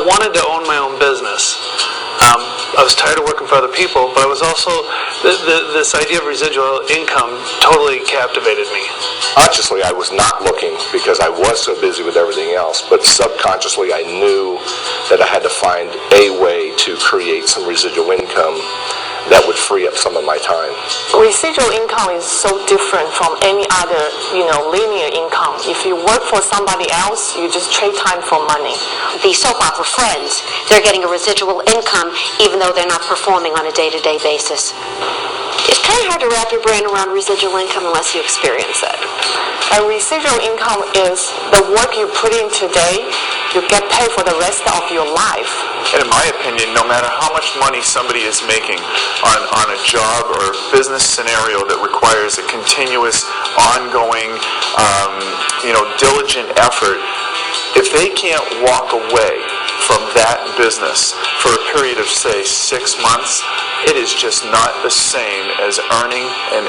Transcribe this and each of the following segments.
wanted to own my own business. I was tired of working for other people, but I was also, this idea of residual income totally captivated me. Consciously, I was not looking because I was so busy with everything else, but subconsciously I knew that I had to find a way to create some residual income that would free up some of my time. Residual income is so different from any other, linear income. If you work for somebody else, you just trade time for money. The soap opera Friends, they're getting a residual income even though they're not performing on a day-to-day basis. It's kind of hard to wrap your brain around residual income unless you experience it. A residual income is the work you put in today, you get paid for the rest of your life. And in my opinion, no matter how much money somebody is making on a job or business scenario that requires a continuous, ongoing, diligent effort, if they can't walk away from that business for a period of, say, 6 months, it is just not the same as earning and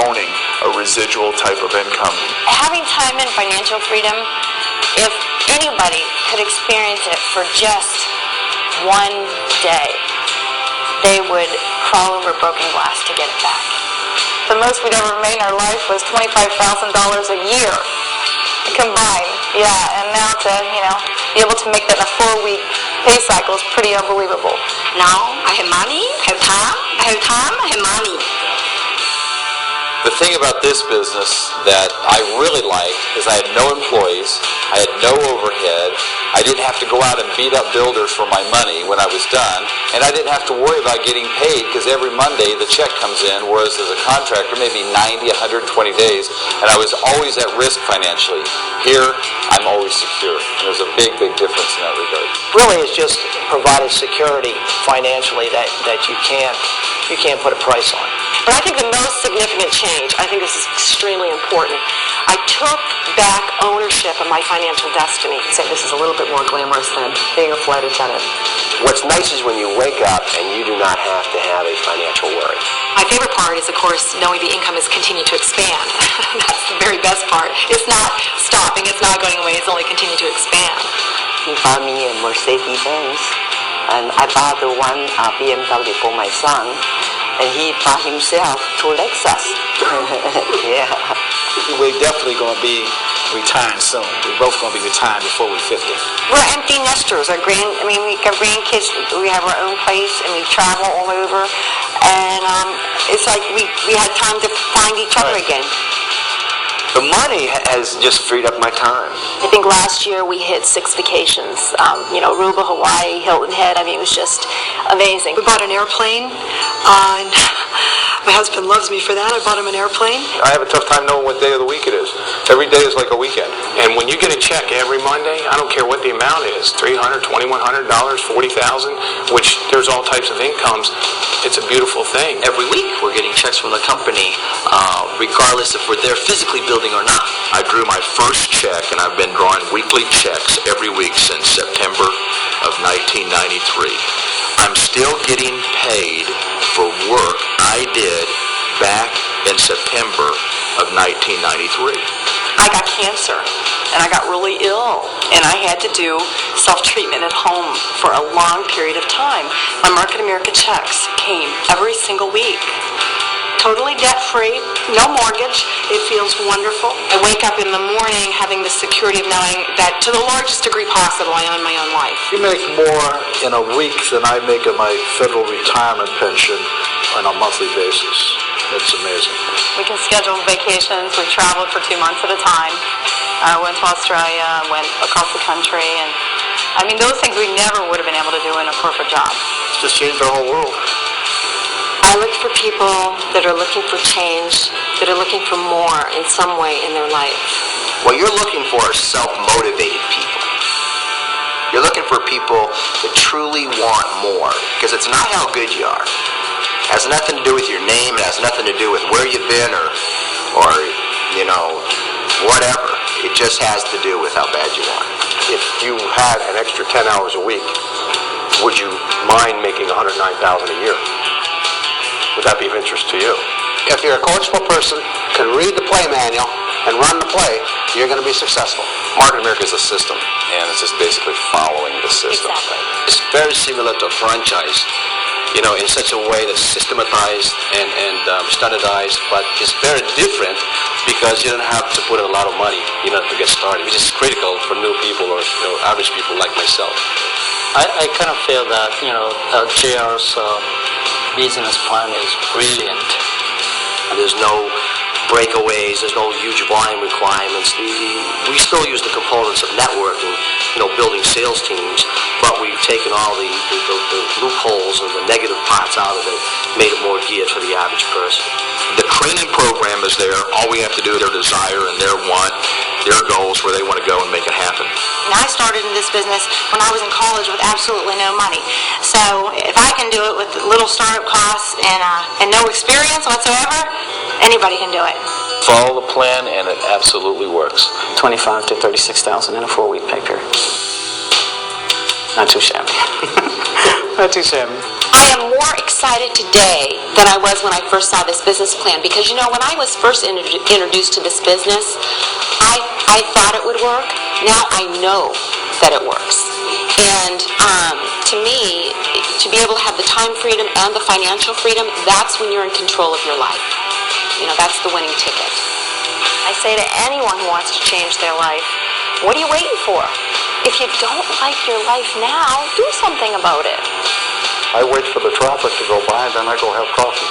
owning a residual type of income. Having time and financial freedom, if anybody could experience it for just one day, they would crawl over broken glass to get it back. The most we'd ever made in our life was $25,000 a year combined. Yeah, and now to, be able to make that in a 4-week pay cycle is pretty unbelievable. Now, I have money, I have time, I have money. The thing about this business that I really liked is I had no employees, I had no overhead, I didn't have to go out and beat up builders for my money when I was done, and I didn't have to worry about getting paid because every Monday the check comes in, whereas as a contractor maybe 90, 120 days, and I was always at risk financially. Here, I'm always secure. And there's a big, big difference in that regard. Really, it's just providing security financially that you can't put a price on. But I think the most significant change, I think this is extremely important, I took back ownership of my financial destiny. I'd say this is a little bit more glamorous than being a flight attendant. What's nice is when you wake up and you do not have to have a financial worry. My favorite part is, of course, knowing the income is continuing to expand. That's the very best part. It's not stopping, it's not going away, it's only continuing to expand. He bought me a Mercedes-Benz, and I bought one BMW for my son, and he bought himself 2 Lexus. Yeah. We're definitely going to be retiring soon. We're both going to be retiring before we're 50. We're empty nesters. We got grandkids. We have our own place, and we travel all over. And it's like we had time to find each other again. The money has just freed up my time. I think last year we hit 6 vacations. Aruba, Hawaii, Hilton Head. It was just amazing. We bought an airplane, and my husband loves me for that. I bought him an airplane. I have a tough time knowing what day of the week it is. Every day is like a weekend. And when you get a check every Monday, I don't care what the amount is, $300, $2,100, $40,000, which there's all types of incomes, it's a beautiful thing. Every week we're getting checks from the company, regardless if we're there physically building or not. I drew my first check, and I've been drawing weekly checks every week since September of 1993. I'm still getting paid for work I did back in September of 1993. I got cancer, and I got really ill, and I had to do self-treatment at home for a long period of time. My Market America checks came every single week. Totally debt-free, no mortgage. It feels wonderful. I wake up in the morning having the security of knowing that to the largest degree possible I own my own life. You make more in a week than I make in my federal retirement pension on a monthly basis. It's amazing. We can schedule vacations. We traveled for 2 months at a time. I went to Australia, went across the country, and those things we never would have been able to do in a corporate job. It's just changed our whole world. I look for people that are looking for change, that are looking for more in some way in their life. What you're looking for are self-motivated people. You're looking for people that truly want more, because it's not how good you are. It has nothing to do with your name. It has nothing to do with where you've been or whatever. It just has to do with how bad you are. If you had an extra 10 hours a week, would you mind making $109,000 a year? Would that be of interest to you? If you're a coachable person, can read the play manual and run the play, you're going to be successful. Market America is a system, and it's just basically following the system. Exactly. It's very similar to a franchise, in such a way that's systematized and standardized, but it's very different because you don't have to put in a lot of money, to get started, which is critical for new people or average people like myself. I kind of feel that, JR's business plan is brilliant. There's no breakaways, there's no huge volume requirements. We still use the components of networking, building sales teams, but we've taken all the loopholes and the negative parts out of it, made it more geared for the average person. The training program is there. All we have to do is their desire and their want, their goals, where they want to go and make it happen. And I started in this business when I was in college with absolutely no money. So if I can do it with little startup costs and no experience whatsoever, anybody can do it. Follow the plan, and it absolutely works. 25 to 36,000 in a 4-week pay period. Not too shabby. Not too shabby. I am more excited today than I was when I first saw this business plan because, when I was first introduced to this business, I thought it would work. Now I know that it works. And to me, to be able to have the time freedom and the financial freedom, that's when you're in control of your life. That's the winning ticket. I say to anyone who wants to change their life, what are you waiting for? If you don't like your life now, do something about it. I wait for the traffic to go by, then I go have coffee.